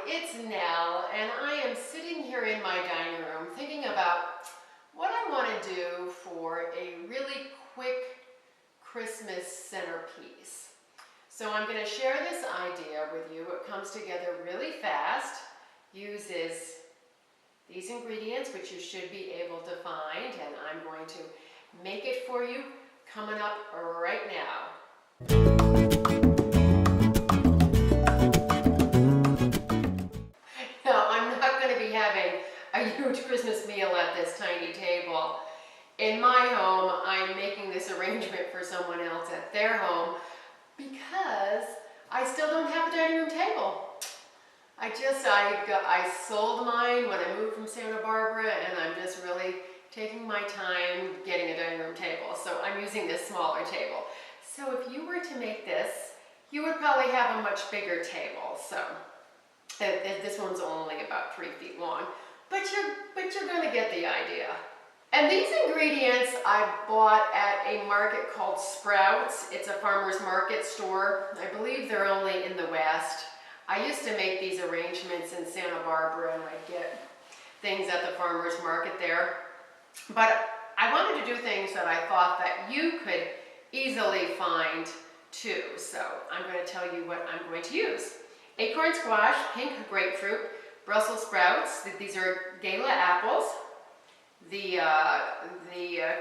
it's Nell, and I am sitting here in my dining room thinking about what I want to do for a really quick Christmas centerpiece. So I'm going to share this idea with you. It comes together really fast, uses these ingredients, which you should be able to find, and I'm going to make it for you coming up right now. Now, I'm not going to be having a huge Christmas meal at this tiny table. In my home, I'm making this arrangement for someone else at their home because I still don't have a dining room table. I sold mine when I moved from Santa Barbara, and I'm just really taking my time getting a dining room table. So I'm using this smaller table. So if you were to make this, you would probably have a much bigger table. So this one's only about 3 feet long, but you're going to get the idea. And these ingredients I bought at a market called Sprouts. It's a farmer's market store. I believe they're only in the West. I used to make these arrangements in Santa Barbara, and I'd get things at the farmer's market there. But I wanted to do things that I thought that you could easily find too. So I'm going to tell you what I'm going to use. Acorn squash, pink grapefruit, Brussels sprouts. These are Gala apples. The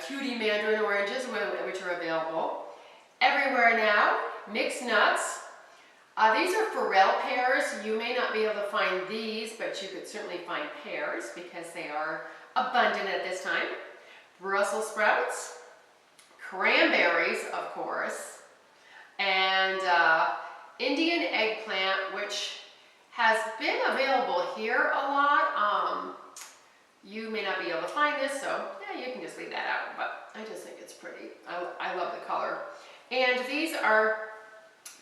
cutie mandarin oranges, which are available everywhere now. Mixed nuts. These are forel pears. You may not be able to find these, but you could certainly find pears because they are abundant at this time. Brussels sprouts, cranberries, of course, and Indian eggplant, which has been available here a lot. You may not be able to find this, so yeah, you can just leave that out, but I just think it's pretty. I love the color. And these are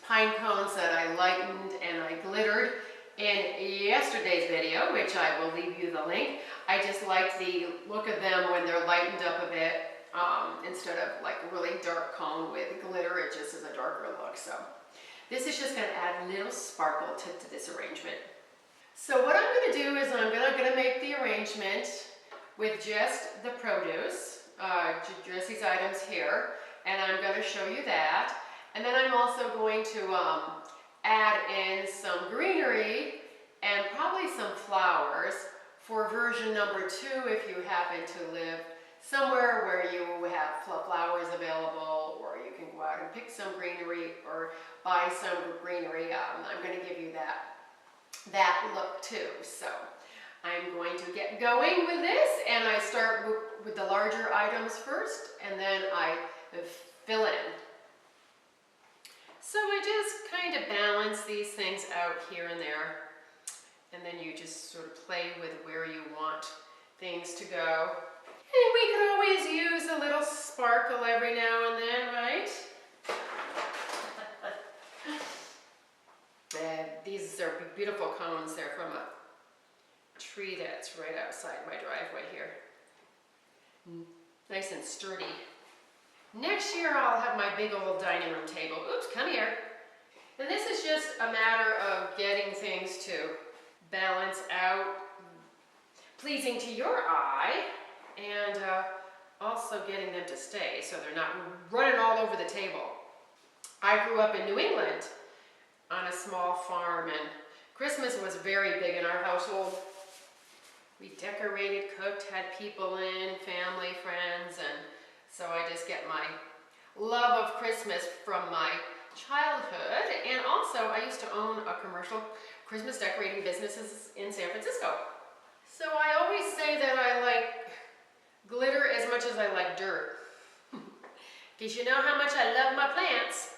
pine cones that I lightened and I glittered in yesterday's video, which I will leave you the link. I just like the look of them when they're lightened up a bit, instead of like a really dark cone with glitter. It just is a darker look. So this is just going to add a little sparkle to this arrangement. So what I'm going to do is I'm going to make the arrangement with just the produce, just these items here, and I'm going to show you that. And then I'm also going to add in some greenery and probably some flowers for version number 2 if you happen to live somewhere where you have flowers available, or you can go out and pick some greenery or buy some greenery. I'm going to give you that look too. So I'm going to get going with this, and I start with the larger items first, and then I fill in. So I just kind of balance these things out here and there, and then you just sort of play with where you want things to go. And we could always use a little sparkle every now and then, right? And these are beautiful cones. They're from a tree that's right outside my driveway here. Nice and sturdy. Next year I'll have my big old dining room table. Oops, come here. And this is just a matter of getting things to balance out, pleasing to your eye, and also getting them to stay so they're not running all over the table. I grew up in New England on a small farm, and Christmas was very big in our household. We decorated, cooked, had people in, family, friends, and so I just get my love of Christmas from my childhood. And also I used to own a commercial Christmas decorating business in San Francisco. So I always say that I like glitter as much as I like dirt. Because you know how much I love my plants.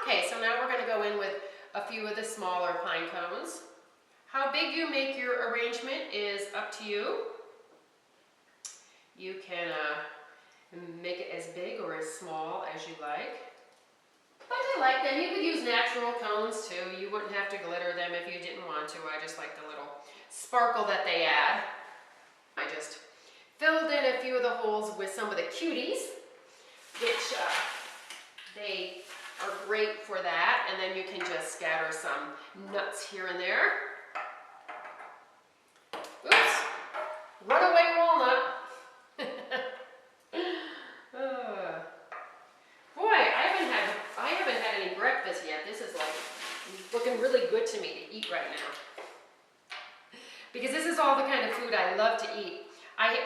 Okay, so now we're going to go in with a few of the smaller pine cones. How big you make your arrangement is up to you. You can make it as big or as small as you like. But I like them. You could use natural cones too. You wouldn't have to glitter them if you didn't want to. I just like the little sparkle that they add. I just filled in a few of the holes with some of the cuties, which they are great for that. And then you can just scatter some nuts here and there. Runaway walnut. Boy, I haven't had any breakfast yet. This is like looking really good to me to eat right now. Because this is all the kind of food I love to eat. I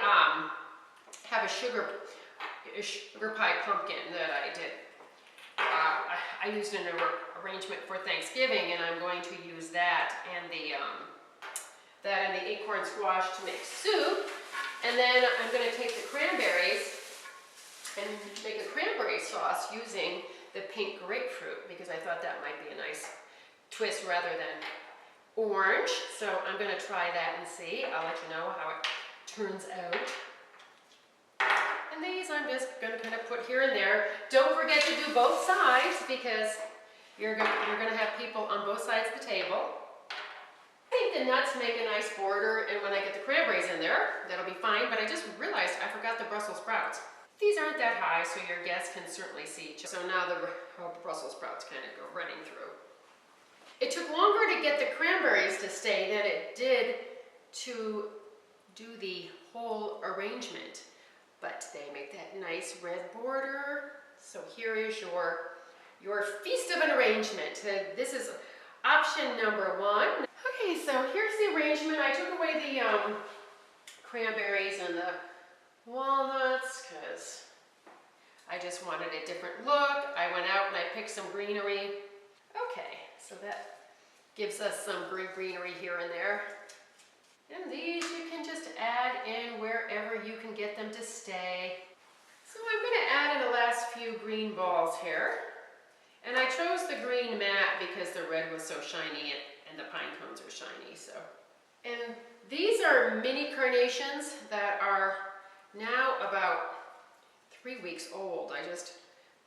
have a sugar pie pumpkin that I did. I used an arrangement for Thanksgiving, and I'm going to use that and the acorn squash to make soup. And then I'm going to take the cranberries and make a cranberry sauce using the pink grapefruit, because I thought that might be a nice twist rather than orange. So I'm going to try that and see. I'll let you know how it turns out. And these I'm just going to kind of put here and there. Don't forget to do both sides, because you're going to have people on both sides of the table. I think the nuts make a nice border, and when I get the cranberries in there, that'll be fine. But I just realized I forgot the Brussels sprouts. These aren't that high, so your guests can certainly see each other. So now the Brussels sprouts kind of go running through. It took longer to get the cranberries to stay than it did to do the whole arrangement. But they make that nice red border. So here is your feast of an arrangement. This is option number 1. Okay, so here's the arrangement. I took away the cranberries and the walnuts because I just wanted a different look. I went out and I picked some greenery. Okay, so that gives us some greenery here and there. And these you can just add in wherever you can get them to stay. So I'm going to add in the last few green balls here. And I chose the green matte because the red was so shiny and the pine cones are shiny. So, and these are mini carnations that are now about 3 weeks old. I just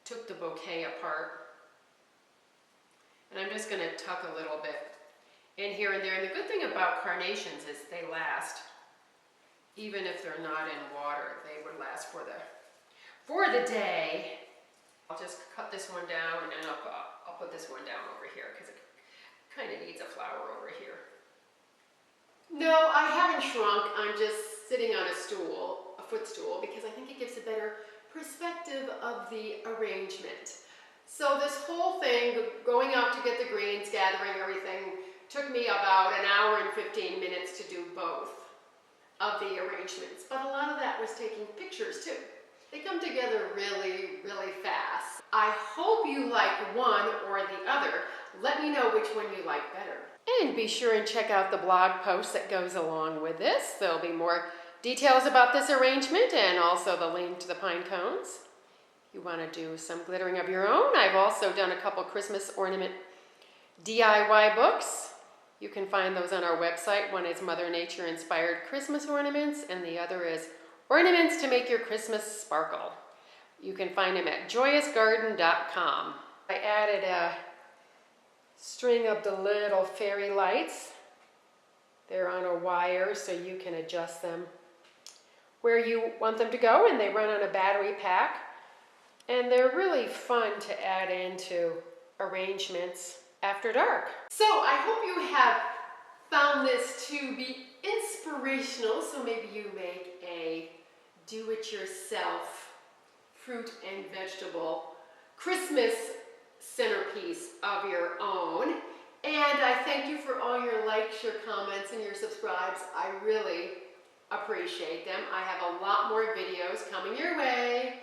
took the bouquet apart. And I'm just going to tuck a little bit in here and there. And the good thing about carnations is they last. Even if they're not in water, they would last for the day. I'll just cut this one down, and I'll put this one down over here because it kind of needs a flower over here. No, I haven't shrunk. I'm just sitting on a footstool, because I think it gives a better perspective of the arrangement. So this whole thing, going out to get the greens, gathering everything, took me about an hour and 15 minutes to do both of the arrangements. But a lot of that was taking pictures too. They come together really, really fast. I hope you like one or the other. Let me know which one you like better. And be sure and check out the blog post that goes along with this. There'll be more details about this arrangement and also the link to the pine cones. You want to do some glittering of your own. I've also done a couple Christmas ornament DIY books. You can find those on our website. One is Mother Nature Inspired Christmas Ornaments, and the other is Ornaments to Make Your Christmas Sparkle. You can find them at joyousgarden.com. I added a string of the little fairy lights. They're on a wire, so you can adjust them where you want them to go, and they run on a battery pack. And they're really fun to add into arrangements after dark. So I hope you have found this to be inspirational, so maybe you make a do-it-yourself fruit and vegetable Christmas centerpiece of your own. And I thank you for all your likes, your comments, and your subscribes. I really appreciate them. I have a lot more videos coming your way.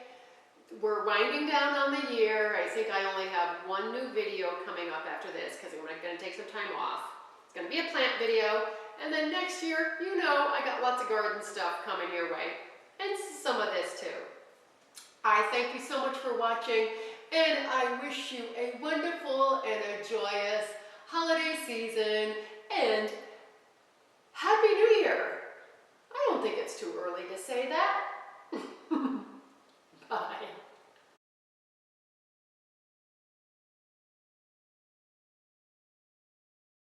We're winding down on the year. I think I only have one new video coming up after this because I'm going to take some time off. It's going to be a plant video. And then next year, you know, I got lots of garden stuff coming your way. And some of this too. I thank you so much for watching, and I wish you a wonderful and a joyous holiday season, and Happy New Year!